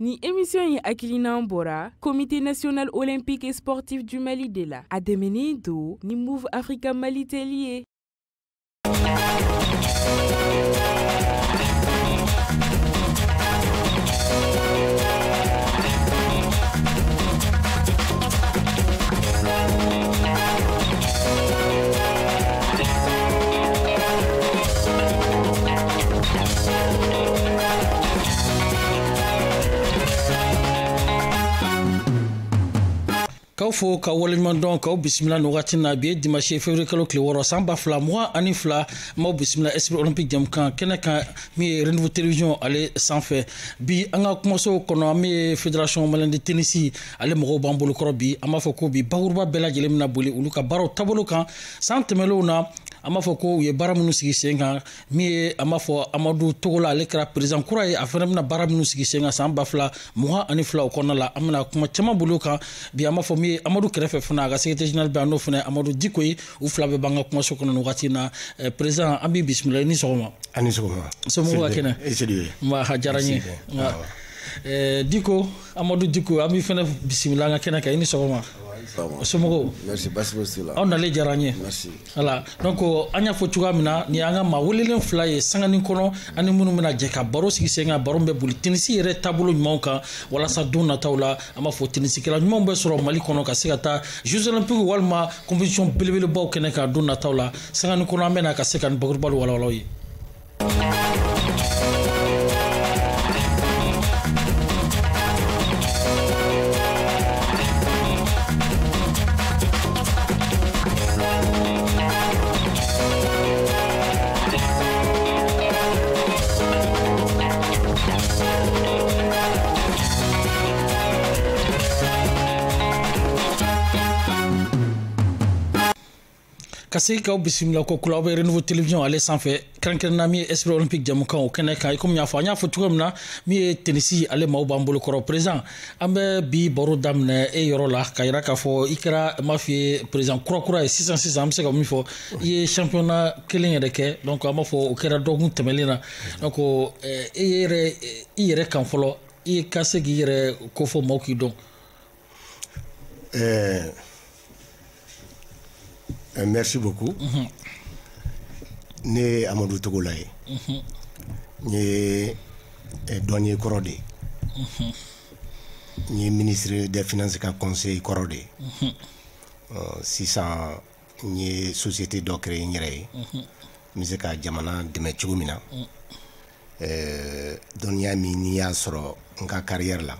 ni émission yi akilina bora comité national olympique et sportif du Mali de la ademeni do ni Move Africa Mali Tellier. Fo ka waleman don ka bismillah no watina bi dimanche février kalo kle woro samba fla moi ani fla mo bismillah esprit olympique jam kan kenaka mi renouveau télévision aller sans fait bi anga commencer kono mi fédération malienne de tennis ale mo bambolo krobi ama foko bi bawurba bela jelem na boli uluka baro tabolo kan santemelo na ama foko ye baramunu sigi senga mi ama fo amadou togola ale kra président kouraye afena na baramunu sigi senga samba fla moi ani fla kono la amna kuma chama bolo kan bi ama fo mi Amadou Kerefe fana ga secrétaire général Bano fana Amadou Dikoy ou flabe banga kuma sokono no gatina président Abi bismillah ni sogoma ani sogoma somo wakena ma hajarani Diko Amadou Diko Abi fana bismillah nga kena kay ni sogoma somo merci basbosila on allait jarani merci voilà donc anya fo tuga mina ni anga ma wolelen fly sangani kono ani munu mina jeka baro sigi senga baro be buli tenisi yere tableau nyonka wala sa donna tawla ama fo tenisi kala nyom be soro Mali kono ka sekata jeux olympiques walma compétition belebele baw keneka donna tawla sangani kono amena ka sekan bagurbal wala wala yi Kasi ka bismillah ko kula be renouveau télévision aller sans fait krankena mi esprit olympique jamuka o keneka comme nya fa tukomna mi tenisi ale maw bambolo koro présent ambe bi boro damne e yoro la kayra ka fo ikra mafie présent kura 606 am se ko mi fo ye championnat kelen reke donc am fo o kera dogun temelina donc yere kan folo e kase gire ko fo mawki don merci beaucoup. Ne Amadou Togolaye. Ne douanier Korode. Ne ministre des Finances et conseil Korode. 600 ne société d'ocre ñere. Miseka jamana de mechumina. Donia mi ni ya soro nga carrière la.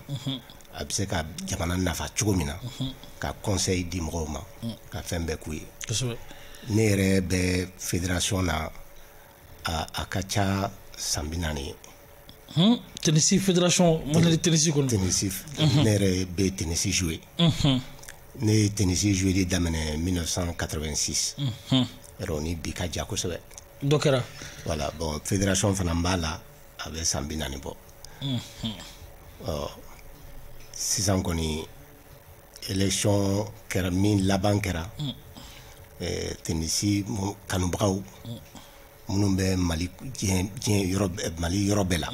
Abiseka jamana nafa chugumina. Ka conseil di mroma. Ka fembe kui. Ne yɛrɛ bɛ fédération na a ka ca san 40 tennis fédération mondiale tennis kono tennis ne yɛrɛ bɛ tennis jouer ne ye tennis jouer de daminɛ 1986 yɔrɔ ni bi ka ja kosɛbɛ dɔ kɛra voilà bon fédération fana b'a la a bɛ san 40 bɔ sisan kɔni élection kɛra min laban kɛra tenisi kanubagaw minnu bɛ Mali Mali yɔrɔ bɛɛ la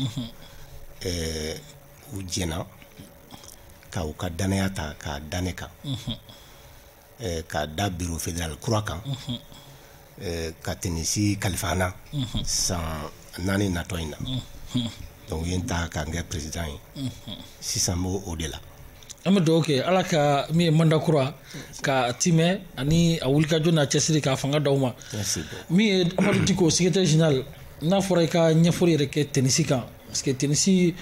u jɛna ka u ka danaya ta ka da ne kan ka da bureau fédéral kura kan ka tenisi kalifana san 4 natɔ in na donc yen ta ka n kɛ président ye sisan b'o o de la amado ke alaka mi mandakura ka time ani awulika jona chesiri ka fanga dawma mi amadu Diko secrétaire général na fora ka nyafori reke tenisi kan parce que tenisi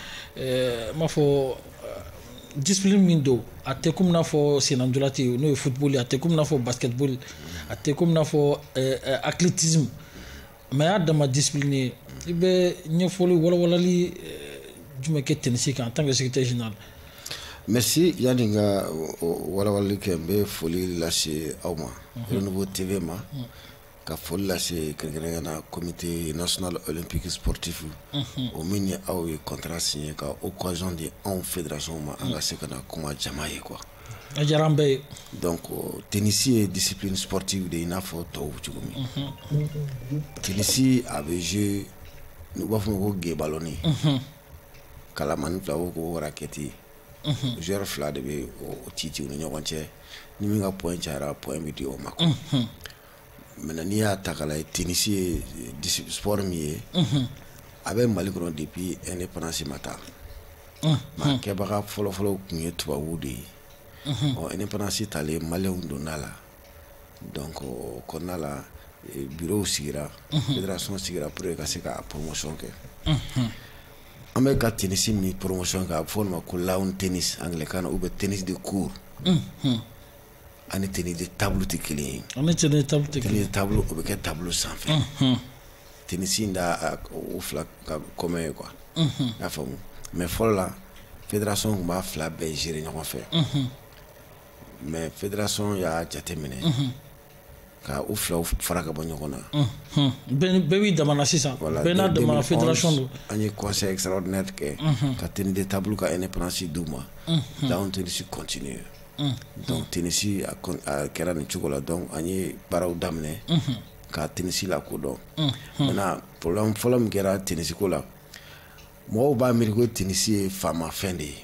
ma fo discipline mindo ate comme na fo sinandulati no football ate comme na fo basketball ate comme na fo athlétisme mais adama discipline ibe nyafoli wala li jumeke tenisi kan en tant que secrétaire général. Merci Yaninga wala kembe foli lâché auma Renouveau TV ma ka foli lâché na comité national olympique sportif au mini aw contrat signé ka occasion de en fédération ma anga sekana kuma jamaye quoi ajarambe donc tennis et discipline sportive de inafo to chugumi tennis avait joué nous va faire go balloni kalamani fila ko wara kɛti joueur fila de bɛ o titi u ni ɲɔgɔn cɛ ni min ka point cayara point bɛ di o ma maintenant n'i y'a ta k'a lajɛ tennis ye sport min ye a bɛ Mali kɔnɔ depuis indépendance ma taa mais kɛbaga fɔlɔfɔlɔ tun ye tubabuw de ye indépendance talen maliyɛnw donna la donc o kɔnɔna la bureau sigira fédération sigira pour ka se ka promotion kɛ an bɛ ka tennis min promotion kɛ a bɛ fɔ o ma ko lawn tennis anglais ou bien tennis de cours ani tennis de table tɛ kelen ye tennis de table o bɛ kɛ tableau sanfɛ tennis in da o fila ka commun ye quoi y'a faamu mais fɔlɔ la fédération tun b'a fila bɛɛ gérer ɲɔgɔn fɛ mais fédération y'a jateminɛ ka u filaw fara ka bɔ ɲɔgɔn na bɛɛ b'i damana sisan bɛɛ n'a damana fédération don an ye conseil extraordinaire kɛ ka tennis de table ka indépendance d'u ma donc tennis continue donc tennis a kɛra nin cogo la donc an ye baaraw daminɛ ka tennis la kodɔn maintenant problème fɔlɔ min kɛra tennis ko la mɔgɔw b'a miiri ko tennis ye faamafɛn de ye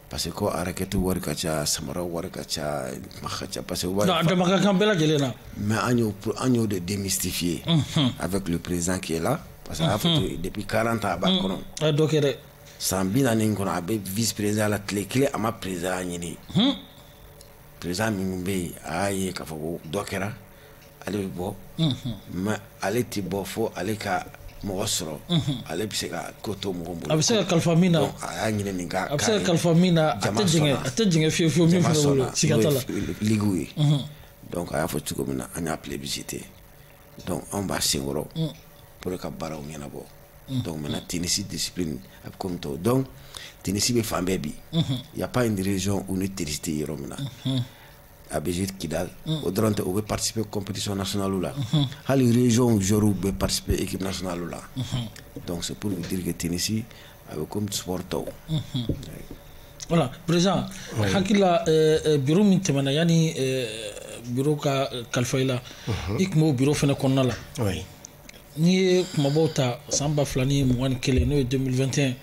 parce que ko raquette wari ka ca samara wari ka ca ma ka ca parce que wari dama ka kan bɛɛ lajɛlen na mais an y'o de démystifier avec le président qui est là parce que a fɔ depuis 40 ans a b'a kɔnɔ a dɔ kɛ dɛ san 40 kɔnɔ a bɛ vice président la tile kelen a ma président ɲini président min bɛ yen a y'a ye k'a fɔ ko dɔ kɛra ale bɛ bɔ mais ale tɛ bɔ fo ale ka mɔgɔ sɔrɔ ale bɛ se ka ko to mɔgɔ bolo a bɛ se ka kalifa min na a y'a ɲini nin ka a bɛ se ka kalifa min na a tɛ jɛngɛ fiyewu fiyewu min fana bolo siga t'a la ligue ye donc a y'a fɔ cogo min na an y'a plébiscité donc anw b'a senkɔrɔ pour ka baaraw ɲɛnabɔ donc maintenant tennis discipline a bɛ komi tɔw donc tennis bɛ fan bɛɛ bi y a pas une région où ni tennis tɛ yɔrɔ min na a bɛ jouer Kidal o dɔrɔn tɛ o bɛ participer compétition nationale la hali région joueurs bɛ participer équipe nationale la donc c'est pour vous dire que tennis a bɛ comme sport tɔw voilà président hakili la bureau min tɛmɛna yanni bureau ka kalifa i la i tun b'o bureau fana kɔnɔna la n'i ye kumabaw ta san 2021 n'o ye 2021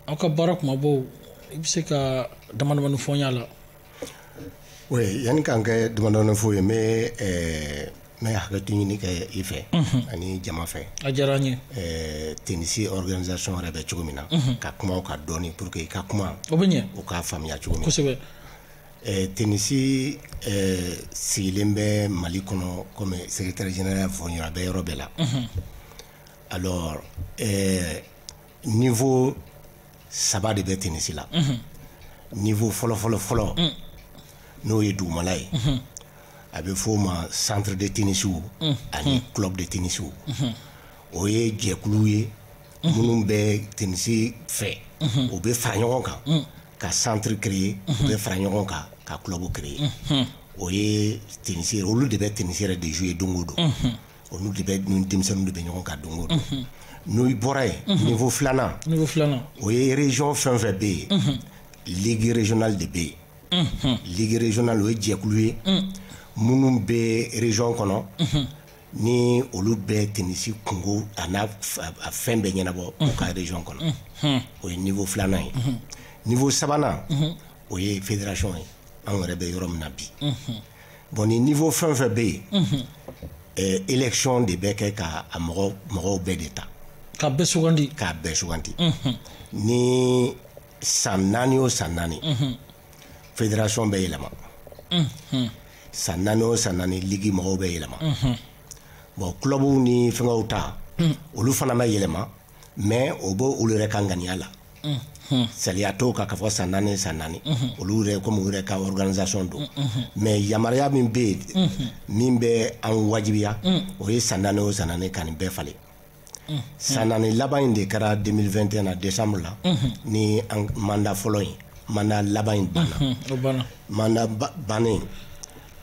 aw ka baara kumabaw i bɛ se ka damadamanin fɔ n y'a la. Oui, yani kan kɛ damadɔni fo ye n bɛ hakɛto ɲini kɛ i fɛ ani jama fɛ a diyara n ye tennis organisation yɛrɛ bɛ cogo min na ka kuma ka dɔɔni pour que i ka kuma o bɛ ɲɛ o k'a faamuya cogo min kosɛbɛ tennis sigilen bɛ Mali kɔnɔ comme secrétaire général fɔ ɲɔgɔn a bɛ yɔrɔ bɛɛ la alors niveau saba de bɛ tennis la niveau fɔlɔ n'o ye dugumala ye a bɛ fɔ o ma centre de tennis ani club de tennis o ye jɛkulu ye minnu bɛ tennis fɛ o bɛ fara ɲɔgɔn kan ka centre créer o bɛ fara ɲɔgɔn kan ka club créer o ye tennis ye olu de bɛ tennis yɛrɛ de jouer don o don olu de bɛ ni denmisɛnninw de bɛ ɲɔgɔn kan don o don n'o bɔra yen niveau filanan o ye région fɛn fɛn bɛ yen ligue régionale de bɛ yen ligue régionale o ye jɛkulu ye minnu bɛ région kɔnɔ ni olu bɛ tennis kungo a n'a fɛn bɛɛ ɲɛnabɔ u ka région kɔnɔ o ye niveau filanan ye niveau sabanan o ye fédération ye anw yɛrɛ bɛ yɔrɔ min na bi bon ni niveau fɛn fɛn bɛ yen élection de bɛ kɛ ka a mɔgɔw bɛɛ de ta k'a bɛɛ sugandi ni san 4 o san 4 fédération bɛ yɛlɛma san 4 o san 4 ligue mɔgɔw bɛ yɛlɛma bon clubw ni fɛngɛw ta olu fana bɛ yɛlɛma mais o bɛ olu yɛrɛ ka ŋaniya la saliya t'o kan ka fɔ san 4 san 4 olu yɛrɛ comme u yɛrɛ ka organisation don mais yamaruya min bɛ yen min bɛ an wajibiya o ye san 4 o san 4 ka nin bɛɛ falen san 4 laban in de kɛra 2021 na décembre la ni mandat fɔlɔ in mandat laban in banna mandat bannen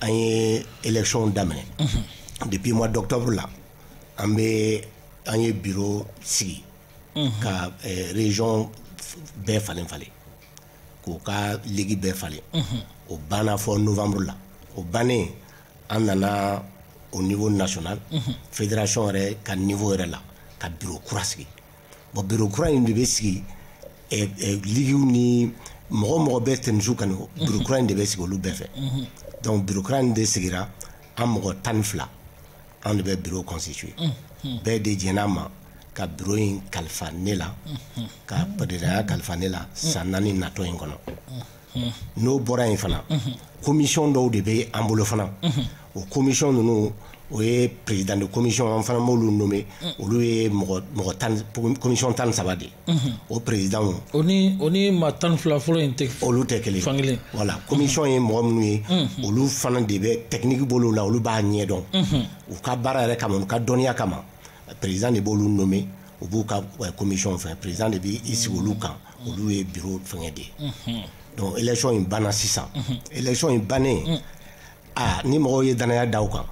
an ye élection daminɛ depuis mois d'octobre la an ye bureau sigi ka région bɛɛ falen k'o ka ligue bɛɛ falen o banna fɔ novembre la o bannen an nana au niveau national fédération yɛrɛ ka niveau yɛrɛ la ka bureau kura sigi bon bureau kura in de bɛ sigi ligiw ni mɔgɔ bɛ tenisiw kan bureau kura in de bɛ sigi olu bɛɛ fɛ donc bureau kura in de sigira an mɔgɔ 12 an de bɛ bureau constitué bɛɛ de jɛn'a ma ka bureau in kalifa ne la ka présidentya kalifa ne la san 4 natɔ in kɔnɔ n'o bɔra yen fana commission dɔw de bɛ an bolo fana o commission ninnu o ye président de commission an fana m'olu nommé olu ye mɔgɔ commission 13 de o président o ni ma 12 fɔlɔ in tɛ olu tɛ kelen voilà commission ye mɔgɔ minnu ye olu fana de bɛ technique bolo la olu b'a ɲɛdɔn u ka baara yɛrɛ kama u ka dɔnniya kama président de b'olu nommé u b'u ka commission fɛ président de bɛ i sigi olu kan olu ye bureau fɛngɛ de ye donc élection in banna sisan élection in bannen ni mɔgɔw ye danaya da u kan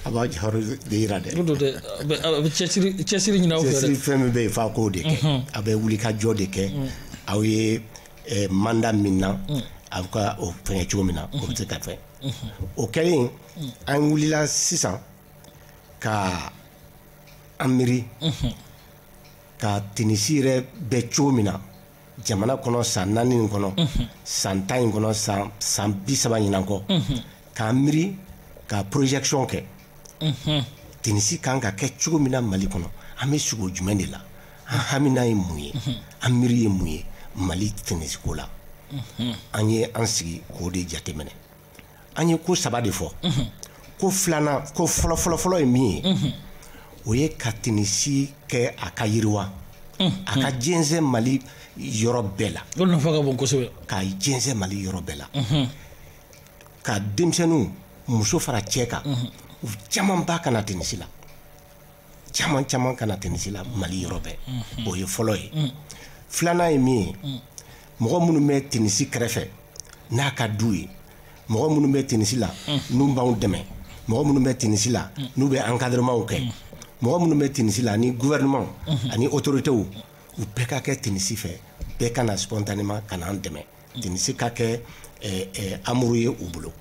a b'a jɔyɔrɔ de yira dɛ a bɛ cɛsiri ɲini aw fɛ cɛsiri fɛn min bɛ yen f'a k'o de kɛ a bɛ wuli ka jɔ de kɛ aw ye mandat min na a bɛ ka o fɛngɛ cogo min na o bɛ se ka fɛ o kɛlen an wulila sisan ka an miiri ka tenisi yɛrɛ bɛ cogo min na jamana kɔnɔ san 4 in kɔnɔ san 10 in kɔnɔ san 30 ɲinan kɔ k'an miiri ka projection kɛ tenisi kan ka kɛ cogo min na Mali kɔnɔ an bɛ sigi o jumɛn de la an hamina ye mun ye an miiri ye mun ye Mali tenisi ko la an ye an sigi k'o de jateminɛ an ye ko 3 de fɔ ko filanan ko fɔlɔ ye min ye o ye ka tenisi kɛ a ka yiriwa a ka jɛnsɛn Mali yɔrɔ bɛɛ la o nafa ka bon kosɛbɛ ka jɛnsɛn Mali yɔrɔ bɛɛ la ka denmisɛnninw muso fara cɛ kan u caman ba kana tenisi la caman kana tenisi la Mali yɔrɔ bɛɛ o ye fɔlɔ ye filanan ye min ye mɔgɔ minnu bɛ tenisi kɛrɛfɛ n'a ka du ye mɔgɔ minnu bɛ tenisi la n'u b'anw dɛmɛ mɔgɔ minnu bɛ tenisi la n'u bɛ encadrement kɛ mɔgɔ minnu bɛ tenisi la ani gouvernement ani autorités u bɛɛ ka kɛ tenisi fɛ bɛɛ kana spontanément kana an dɛmɛ tenisi ka kɛ amuru ye u bolo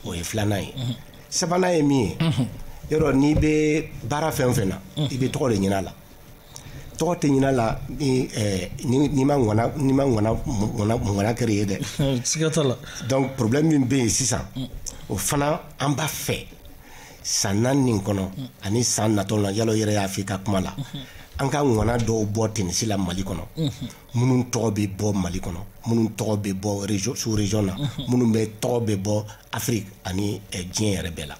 o ye filanan ye sabanan ye min ye yɔrɔ n'i bɛ baara fɛn fɛn na i bɛ tɔgɔ de ɲini a la tɔgɔ tɛ ɲini a la ni ma ŋɔna kɛra ye dɛ siga t'a la donc problème min bɛ yen sisan o fana an b'a fɛ san 4 nin kɔnɔ ani san natɔ la yala yɛrɛ y'a f'i ka kuma la an ka ŋɔna dɔw bɔ tenisi la Mali kɔnɔ minnu tɔgɔ bɛ bɔ Mali kɔnɔ minnu tɔgɔ bɛ bɔ sous région na minnu bɛ tɔgɔ bɛ bɔ Afrique ani diɲɛ yɛrɛ bɛɛ la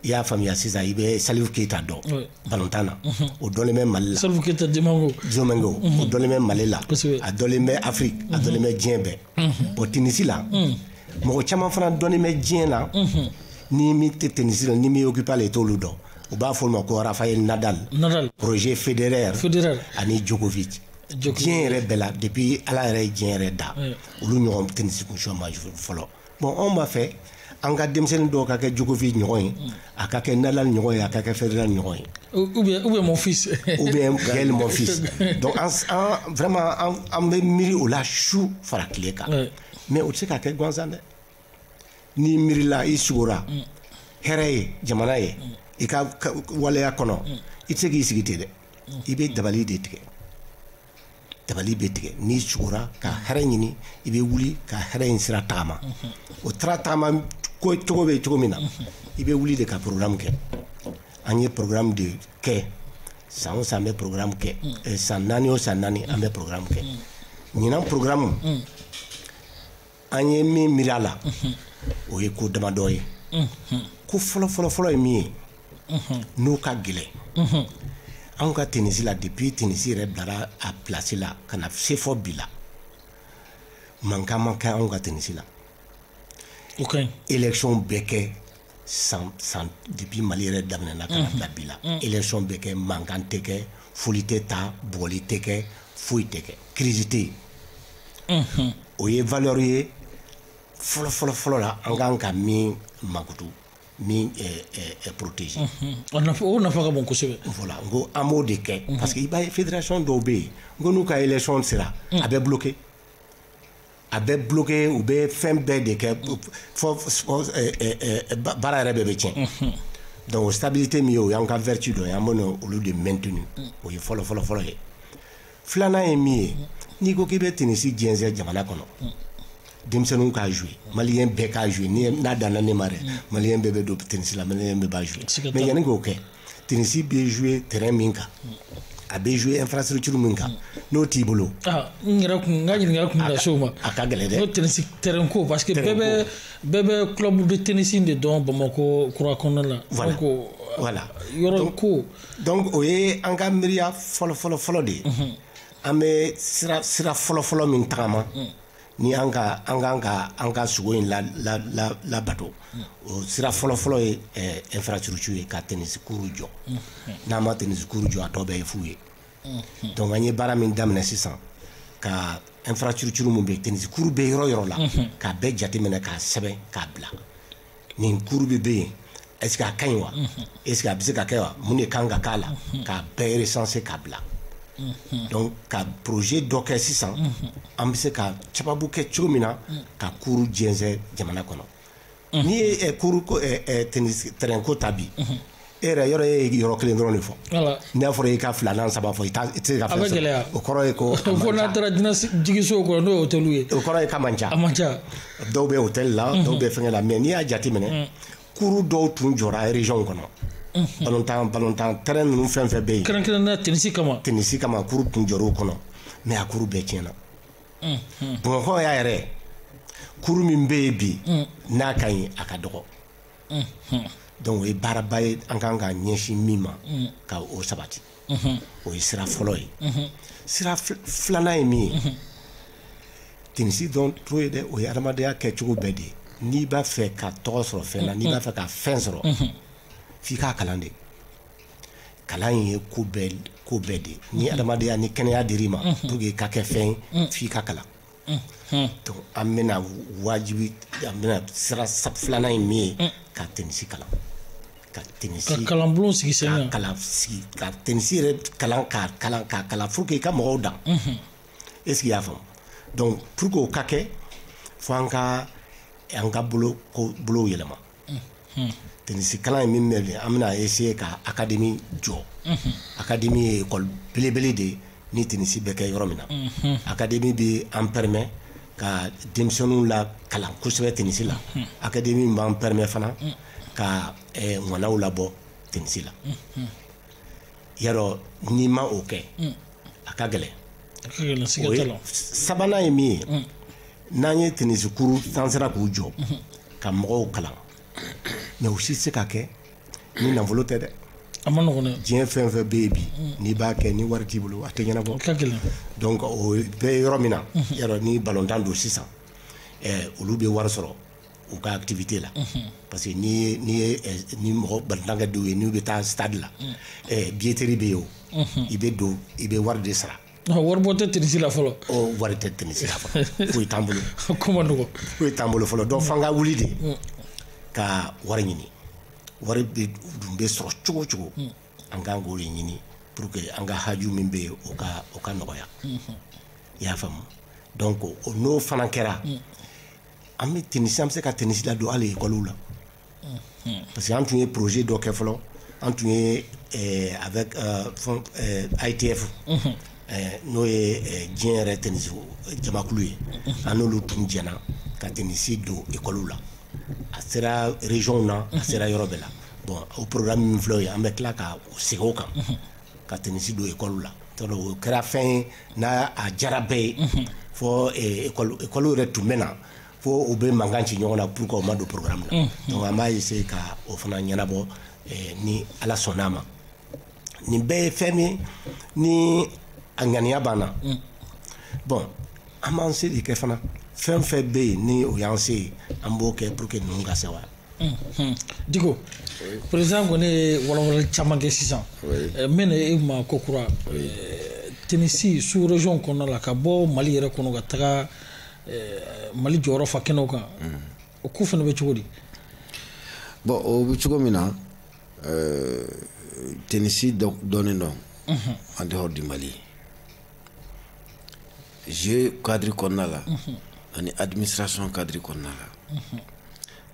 i y'a faamuya sisan i bɛ Salifu Keyita dɔn balontan na o dɔnlen bɛ Mali la Salifu Keyita Dimango o dɔnlen bɛ Mali la a dɔnlen bɛ Afrique a dɔnlen bɛ diɲɛ bɛɛ bon tenisi la mɔgɔ caman fana dɔnlen bɛ diɲɛ la ni min tɛ tenisi la ni min occupé le t'olu dɔn u b'a fɔ o ma ko Rafael Nadal Roger Federer ani Djokovic diɲɛ yɛrɛ bɛɛ la depuis ala yɛrɛ ye diɲɛ yɛrɛ da olu ɲɔgɔn tenisi kun sɔn ma fɔlɔ bon anw b'a fɛ an ka denmisɛnnin dɔw ka kɛ Djokovic ɲɔgɔn ye a ka kɛ Nadal ɲɔgɔn ye a ka kɛ Federer ɲɔgɔn ye ou bien mon fils ou bien Gaël mon fils donc vraiment an bɛ miiri o la su fara tile kan mais o tɛ se ka kɛ gansan dɛ n'i miirila i sugora hɛrɛ ye jamana ye i ka waleya kɔnɔ i tɛ se k'i sigi ten dɛ i bɛ dabali de tigɛ dabali bɛ tigɛ n'i sugora ka hɛrɛ ɲini i bɛ wuli ka hɛrɛ in sira tagama o sira tagama cogo bɛ cogo min na i bɛ wuli de ka programme kɛ an ye programme de kɛ san o san an bɛ programme kɛ san 4 o san 4 an bɛ programme kɛ ɲinan programme an ye min miiri a la o ye ko damadɔ ye ko fɔlɔ ye min ye n'o ka gɛlɛn anw ka tenisi la depuis tenisi yɛrɛ bilara a place la ka na se fɔ bi la mankan ma kɛ anw ka tenisi la élection bɛɛ kɛ san depuis Mali yɛrɛ daminɛna ka na bila bi la élection bɛɛ kɛ mankan tɛ kɛ foli tɛ ta bugɔli tɛ kɛ foyi tɛ kɛ crise tɛ yen o ye valeur ye fɔlɔ la an kan ka min makutu min protégé o nafa ka bon kosɛbɛ voilà ngo an b'o de kɛ parce que i b'a ye fédération dɔw bɛ yen ngo n'u ka élection sera a bɛ bloqué u bɛ fɛn bɛɛ de kɛ fɔ baara yɛrɛ bɛɛ bɛ tiɲɛ donc stabilité min ye o y'an ka vertu dɔ ye an bɛ olu de maintenu o ye fɔlɔ ye filanan ye min ye n'i ko k'i bɛ tenisi jɛnsɛn jamana kɔnɔ denmisɛnninw k'a jouer maliyɛn bɛɛ k'a jouer n'a danna ne ma dɛ maliyɛn bɛɛ bɛ don tenisi la maliyɛn bɛɛ b'a jouer mais yanni k'o kɛ tenisi bɛ jouer terrain min kan a bɛ jouer infrastructure min kan n'o t'i bolo n ka ɲininkali kun bɛ se o ma a ka gɛlɛn dɛ n'o tenisi terrain ko parce que bɛɛ bɛ club de tennis de dɔn Bamakɔ kura kɔnɔna la voilà yɔrɔ ko donc o ye an ka miiriya fɔlɔ de ye an bɛ sira fɔlɔ min tagama ni an ka sogo in labato o sira fɔlɔ ye infrastructure ye ka tennis kuru jɔ n'a ma tennis kuru jɔ a tɔ bɛɛ ye fu ye donc an ye baara min daminɛ sisan ka infrastructure mun bɛ tennis kuru bɛ yɔrɔ la k'a bɛɛ jateminɛ k'a sɛbɛn k'a bila nin kuru bɛ yen est-ce que a ka ɲi wa est-ce que a bɛ se ka kɛ wa mun de kan ka k'a la k'a bɛɛ recenser k'a bila donc ka projet dɔ kɛ sisan an bɛ se ka sababu kɛ cogo min na ka kuru jɛnsɛn jamana kɔnɔ n'i ye kuru tennis terrain ko ta bi e yɛrɛ yɔrɔ ye yɔrɔ kelen dɔrɔn de fɔ n'a fɔra i ka filanan saba fɔ i tɛ se ka fɛn sɔrɔ o kɔrɔ ye ko fo n'a taara jigisow kɔnɔ n'o ye hôtel ye o kɔrɔ ye k'a man ca dɔw bɛ hôtel la dɔw bɛ fɛngɛ la mais n'i y'a jateminɛ kuru dɔw tun jɔra région kɔnɔ balontan terrain ninnu fɛn fɛn bɛ yen kɛrɛnkɛrɛnnenya tenisi kama kuru tun jɔr'o kɔnɔ mais a kuru bɛɛ tiɲɛna Bamakɔ y'a yɛrɛ kuru min bɛ yen bi n'a ka ɲi a ka dɔgɔ donc o ye baaraba ye an kan ka ɲɛsin min ma ka o sabati o ye sira fɔlɔ ye sira filanan ye min ye tenisi dɔn to ye dɛ o ye adamadenya kɛcogo bɛɛ de ye n'i b'a fɛ ka tɔgɔ sɔrɔ fɛn na n'i b'a fɛ ka fɛn sɔrɔ f'i k'a kalan de kalan in ye ko bɛɛ de ni adamadenya ni kɛnɛya dir'i ma pour que i ka kɛ fɛn ye f'i ka kalan donc an bɛna sira filanan ye min ye ka tenisi kalan ka kalanbulon sigi sen kan ka tenisi yɛrɛ kalan k'a kalan pour que i ka mɔgɔw dan est ce que i y'a faamu donc pour que o ka kɛ fo an ka bolow yɛlɛma tenisi kalan ye min bɛ an bɛna essayer ka académie jɔ académie ye école belebele de ni tenisi bɛ kɛ yɔrɔ min na académie bɛ an permet ka denmisɛnninw la kalan kosɛbɛ tenisi la académie b'an permet fana ka ŋɔnaw labɔ tenisi la yarɔ n'i ma o kɛ a ka gɛlɛn sabanan ye min ye n'an ye tenisi kuru n'an sera k'u jɔ ka mɔgɔw kalan mais o si se ka kɛ ni nafolo tɛ dɛ a ma nɔgɔn dɛ diɲɛ fɛn fɛn bɛ yen bi n'i b'a kɛ ni wari t'i bolo a tɛ ɲɛnabɔ donc o bɛ yɔrɔ min na yarɔ ni balontan don sisan olu bɛ wari sɔrɔ u ka activité la parce que ni mɔgɔ balontankɛ dɔw ye n'u bɛ taa stade la billetterie bɛ yen o i bɛ don i bɛ wari de sara wari bɔ tɛ tenisi la fɔlɔ wari tɛ tenisi la fɔlɔ foyi t'an bolo ko man nɔgɔn foyi t'an bolo fɔlɔ donc f'an ka wuli de ka wari ɲini wari dun bɛ sɔrɔ cogo cogo an kan k'o de ɲini pour que an ka haju min bɛ yen o ka nɔgɔya i y'a faamu donc n'o fana kɛra an bɛ tenisi an bɛ se ka tenisi ladon hali école la parce que an tun ye projet dɔ kɛ fɔlɔ an tun ye avec ITF n'o ye diɲɛ yɛrɛ tenisi jamakulu ye an n'olu tun jɛna ka tenisi don école la a sera région na a sera yɔrɔ bɛɛ la bon o programme min filɛ o ye an bɛ tila ka segin o kan ka tenisi don école la o kɛra fɛn ye n'a a diyara bɛɛ ye fo école yɛrɛ tun bɛ na fo u bɛ mankan ci ɲɔgɔn na pour que o ma don programme na donc an b'a essayer ka o fana ɲɛnabɔ ni ala sɔnn'a ma nin bɛɛ ye fɛn min ni a ŋaniya b'an na bon an b'an se de kɛ fana fɛn fɛn bɛ yen ni o y'an se an b'o kɛ pour que ninnu ka se wa Diko président kɔni ye walawalali caman kɛ sisan n bɛna e ma ko kura tenisi sous région kɔnɔna la ka bɔ Mali yɛrɛ kɔnɔ ka taga Mali jɔyɔrɔ fa kɛnɛw kan o ko fana bɛ cogo di bon o bɛ cogo min na tenisi dɔɔnin dɔn en dehors du Mali jeu cadre kɔnɔna la ani administration cadre kɔnɔna la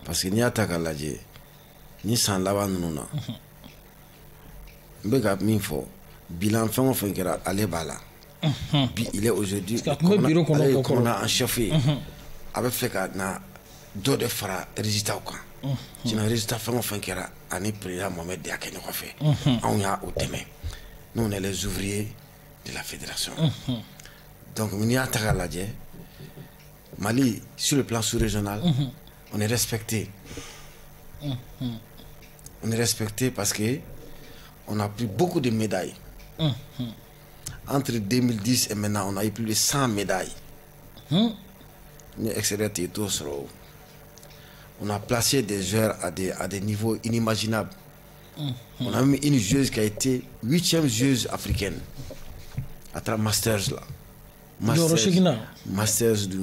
parce que n'i y'a ta k'a lajɛ ni san laban ninnu na n bɛ ka min fɔ bilan fɛn o fɛn kɛra ale b'a la Puis il est aujourd'hui commandant en chef. Avec fait que na do de fara résultat quoi. Sinon résultat fait on fait que ani président Mohamed Diaké nous fait. On y a au demain. Nous on est les ouvriers de la fédération. Donc on y a Tagaladje. Mali sur le plan sous-régional, on est respecté. On est respecté parce que on a pris beaucoup de médailles. Entre 2010 et maintenant, on a eu plus de 100 médailles. On a placé des joueurs à des niveaux inimaginables. On a mis une joueuse qui a été 8e joueuse africaine à travers Masters là. Masters du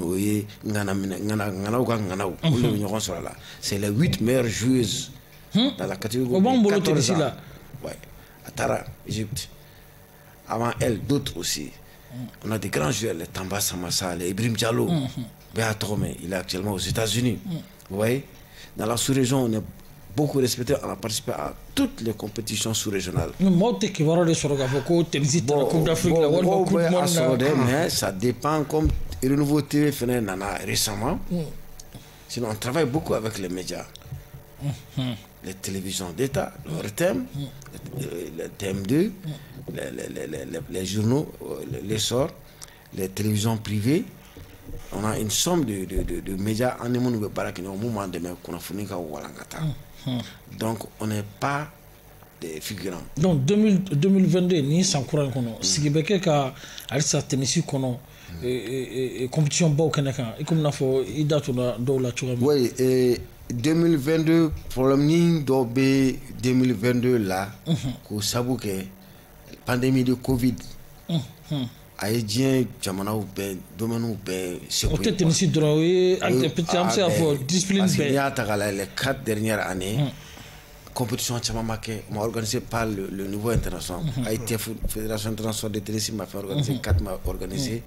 c'est les 8 meilleures joueuses dans la catégorie 14 ans. Ouais, à Tara, Égypte. Avant elle, d'autres aussi. On a des grands joueurs, les Tamba Samassa, les Ibrahim Diallo, Béatrome, il est actuellement aux États-Unis. Vous voyez, dans la sous-région, on est beaucoup respecté, on a participé à toutes les compétitions sous-régionales. Mais ça dépend, comme le nouveau TV fait récemment. Sinon, on travaille beaucoup avec les médias. Les télévisions d'État, le RTM, le TM2, les journaux, les sorts, les télévisions privées. On a une somme de médias en moment de donc on n'est pas des figurants. Donc 2022 ni sankura kono sigibeke ka alisa tenisi kono compétition baw kenaka comme na fo idatu na do la chouam. Oui, 2022 problème ni do be 2022 là ko sabu ke pandémie de Covid. Aïdien jamana ou be domaine ou be c'est peut-être tenisi droit petit am c'est pour discipline be les 4 dernières années. Compétition m'a organisé par le niveau international. Haïti Fédération internationale de tennis m'a fait organiser 4 m'a organisé.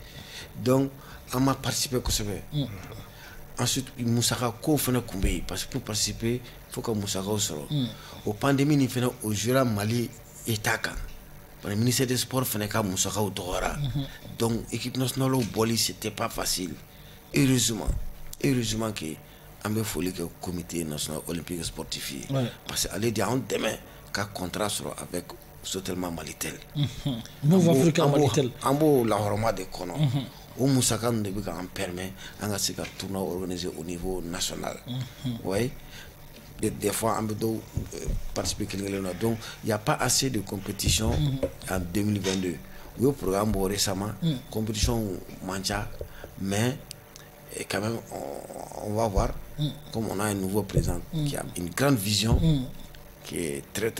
Donc on m'a participé que ça fait. Ensuite Moussaka ko fena kumbe parce que pour participer il faut que Moussaka soit au pandémie ni fena au Jura Mali etaka. Le ministère des Sports fena ka Moussaka au Dora. Donc équipe nationale au Boli c'était pas facile. Heureusement que on a fait le comité national olympique sportif parce que aller dire demain qu'un contrat sera avec Sotelma Malitel. Nouveau Africa Malitel. Ambo la horma de Kono. Au Moussaka nous devons en permettre un tournoi organisé au niveau national. Oui. Des fois on peut participer donc il n'y a pas assez de compétition en 2022. Le programme récemment compétition mancha mais et quand même on va voir comme on a un nouveau président qui a une grande vision qui est très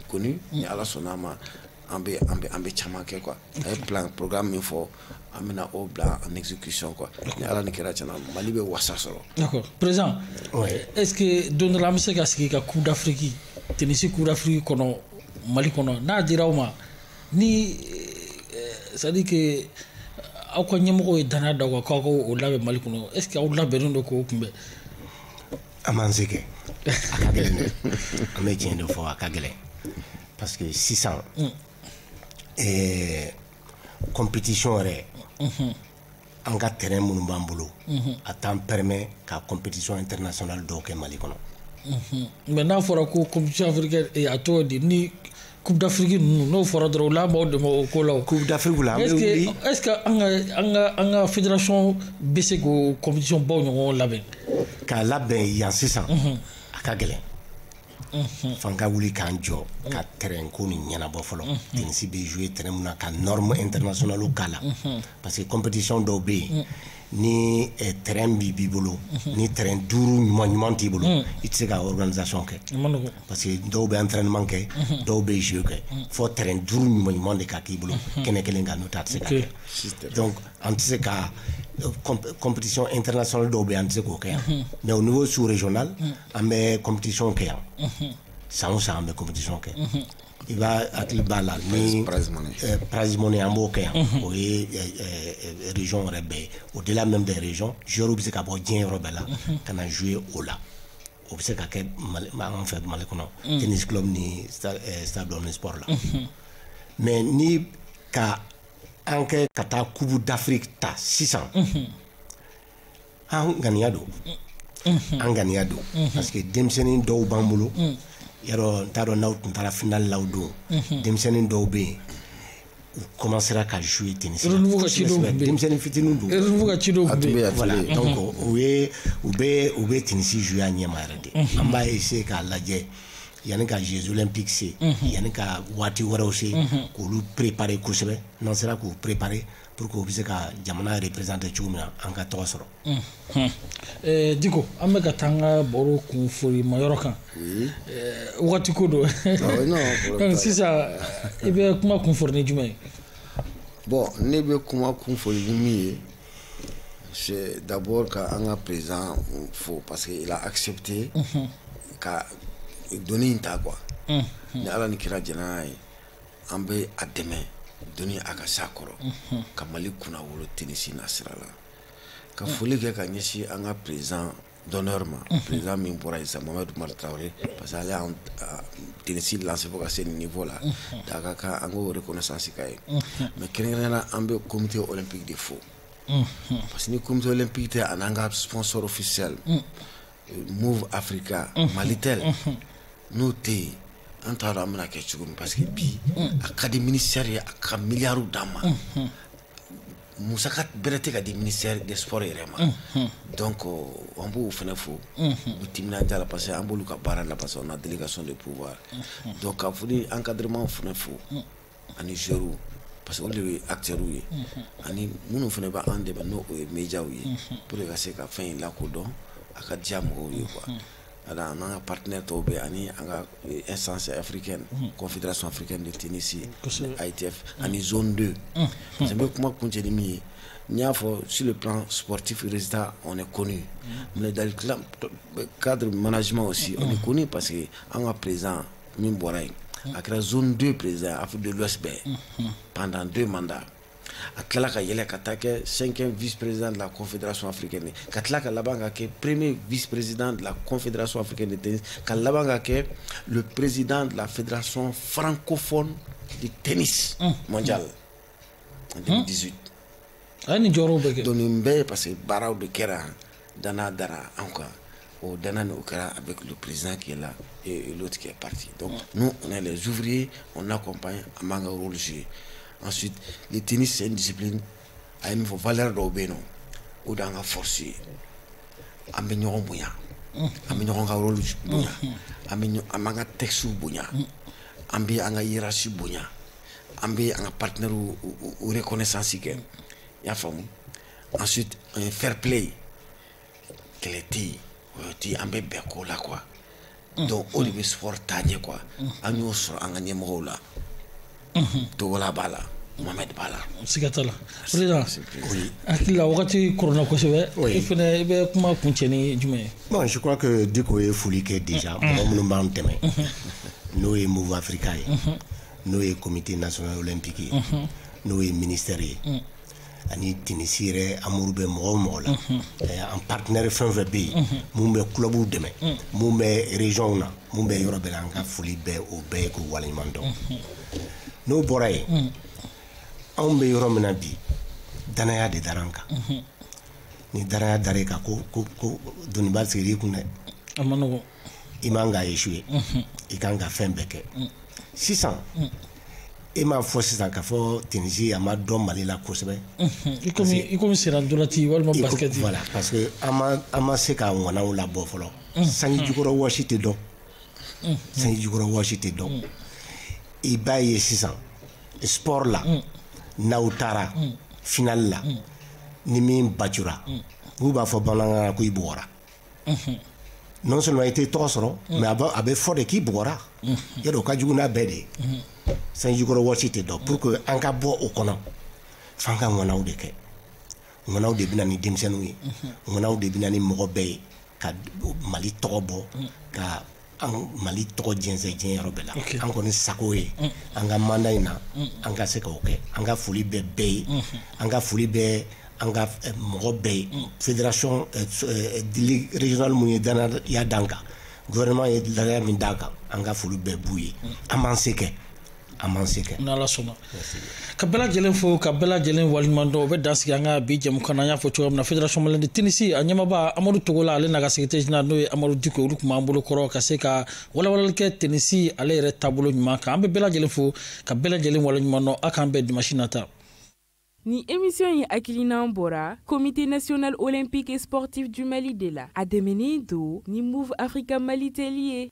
connu et à la sonama ambe chamake quoi un plan programme il faut amener au plan en exécution quoi et à la nikera chana malibe wassa solo. D'accord président. Est-ce que don la musique a ski ka Coupe d'Afrique tenisi Coupe d'Afrique kono Mali kono na dirawma ni ça dit que ako nyamoko dana dawa ko o labe Mali kono est-ce que o labe ndo ko kumbe amanseke akagele ame jendo fo akagele parce que 600 compétition ré en cas terrain mun bambulo à temps permet ka compétition internationale do ke Mali kono maintenant fora ko compétition africaine et à toi di ni Coupe d'Afrique no fora dro la mo de mo ko la Coupe d'Afrique la est-ce que anga fédération bese ko compétition bo no labe ka labe ya 600 akagele fanga wuli kan jo ka terrain ko ni nyana bo folo tenisi be jouer terrain na ka norme internationale kala parce que compétition do be ni terrain bibolo ni terrain duru nyuma tibolo itse ka organisation ke parce que do be entraînement ke do be jeu ke fo terrain duru nyuma de ka kibolo kene nga notat se ka donc antise ka compétition internationale do be antise ko ke mais au niveau sous-régional amé compétition ke ça amé compétition ke il va atli bala ni prize money amboké o région rebe au-delà même des régions joro bisa ka bo dien robela kana jouer au là o bisa ka ke en fait malikono tennis club ni stade sport là mais ni ka an kɛ ka taa Coupe d'Afrique ta sisan an ganiya don an ganiya don parce que denmisɛnnin dɔw b'an bolo yarɔ n t'a dɔn n'aw tun taara finale la o don denmisɛnnin dɔw bɛ yen u commencera ka jouer tennis denmisɛnnin fitinin don voilà donc u bɛ tennis jouer a ɲɛma yɛrɛ de an b'a essayer k'a lajɛ yanni ka Jeux olympiques se yanni ka waati wɛrɛw se k'olu préparer kosɛbɛ n'an sera k'u préparer pour que u bɛ se ka jamana représenter cogo min na an ka tɔgɔ sɔrɔ. Diko an bɛ ka taa an ka baro kunfoli ma yɔrɔ kan waati ko don sisan i bɛ kuma kunfoli ni jumɛn ye? Bon ne bɛ kuma kunfoli ni min ye c'est d'abord ka an ka président fo parce que il a accepté ka doni in ta quoi ni ala ni kira jɛnɛya ye an bɛ a dɛmɛ doni a ka s'a kɔrɔ ka Mali kunna wolo tennis na sira la ka foli kɛ ka ɲɛsin an ka président d'honneur ma président min bɔra yen sisan Mamadu Umar Traoré parce que ale y'an tennis lancé fo ka se nin niveau la da ka kan an k'o reconnaissance k'a ye mais kɛrɛnkɛrɛnnenya la an bɛ comité olympique de fo parce que ni comité olympique tɛ a n'an ka sponsor officiel Move Africa Malitel n'o tɛ yen an t'a dɔn an bɛna kɛ cogo min parce que bi a ka di ministère ye a ka miliyariw d'an ma musaka bɛrɛ tɛ ka di ministère des sports yɛrɛ ma donc an b'o fana fo u timinanja la parce que an b'olu ka baara la parce que on a délégation de pouvoir donc ka foli encadrement fana fo ani joueurs parce que olu de ye acteurs ye ani minnu fana bɛ an dɛmɛ n'o ye médias ye pour que ka se ka fɛn in lakodɔn a ka diya mɔgɔw ye quoi. Alors, on a un partenaire tobé, on a une instance africaine, Confédération africaine de tennis, ITF, on a zone 2. C'est bien comment continuer. Sur le plan sportif, le résultat, on est connu. Mais dans le cadre management aussi, on est connu parce qu'on a présent, Mimboraï, à la zone 2 président, Afrique de l'Ouest, pendant 2 mandats. Katlaka yele katake 5e vice-président de la Confédération africaine. Katlaka labanga ke premier vice-président de la Confédération africaine de tennis. Kalabanga ke le président de la Fédération francophone de tennis mondial en 2018. Ani joro beke. Donimbe parce que barao de kera dana dara encore au dana no kera avec le président qui est là et l'autre qui est parti. Donc nous on est les ouvriers, on accompagne à manga rôle jouer. Ensuite, le tennis, c'est une discipline à une valeur d'obéno ou dans la force. Amignon bouya, amignon rôle bouya, amanga texte bouya, ambi anga hiérarchie bouya, ambi anga partenaire ou reconnaissance qui ya famu. Ensuite, un fair play, cléti, ti ambi beko la quoi. Donc, on est sport taillé quoi. Agno sur anga nyemo la. Togola bala Mohamed Bala sigatala président akila wakati corona ko sebe ifene be kuma kunceni jumé. Bon, je crois que Diko est fouli que déjà on nous bande demain nous et Move Africa nous et comité national olympique nous et ministère ani tinisire amurbe mo la en partenaire FNVB mumbe club demain mumbe région na mumbe yorobe langa fouli be o be ko walimando no boray on be yoro mena bi danaya de daranka ni daraya dareka ko doni bal siri kunne amano imanga échoué ikanga fembeke 600 et ma force ça ka fo Tunisie ama do Mali la kosebe ikomi sera dolati wal basket voilà parce que ama se ka wana la bo folo sangi jukoro washite do sangi jukoro washite do i b'a ye sisan sport la n'aw taara finale la ni min bacura u b'a fɔ bamanankan na ko i bugɔra non seulement i tɛ tɔgɔ sɔrɔ mais a bɛ fɔ de k'i bugɔra yadɔ o ka jugu n'a bɛɛ de ye sanjikɔrɔ waati tɛ dɔn pour que an ka bɔ o kɔnɔ f'an ka ŋɔnaw de kɛ ŋɔnaw de bɛ na ni denmisɛnninw ye ŋɔnaw de bɛ na ni mɔgɔ bɛɛ ye ka Mali tɔgɔ bɔ ka Mali tɔgɔ jɛnsɛn diɲɛ yɔrɔ bɛɛ la an kɔni sago ye an ka manda in na an ka se k'o kɛ an ka foli bɛ bɛɛ ye an ka foli bɛ an ka mɔgɔ bɛɛ ye fédération régionale mun ye danaya d'an kan gouvernement ye danaya min d'an kan an ka foli bɛɛ b'u ye an b'an se kɛ a man se kɛ n'ala sɔnna ka bɛɛ lajɛlen fo ka bɛɛ lajɛlen waliɲuman dɔn o bɛ dansigi an ka bi jɛmukan na an y'a fɔ cogoya min na fédération malienne de tennis a ɲɛmaaba Amadu Togola ale n'a ka secrétaire général n'o ye Amadu Diko olu tun b'an bolo kɔrɔ ka se ka walawalali kɛ tennis ale yɛrɛ taabolo ɲuman kan an bɛ bɛɛ lajɛlen fo ka bɛɛ lajɛlen waliɲuman dɔn a k'an bɛn dimanche nata. Ni émission yi hakilina bɔra comité national olympique et sportif du Mali de la a dɛmɛni don ni Move Africa Mali teli ye.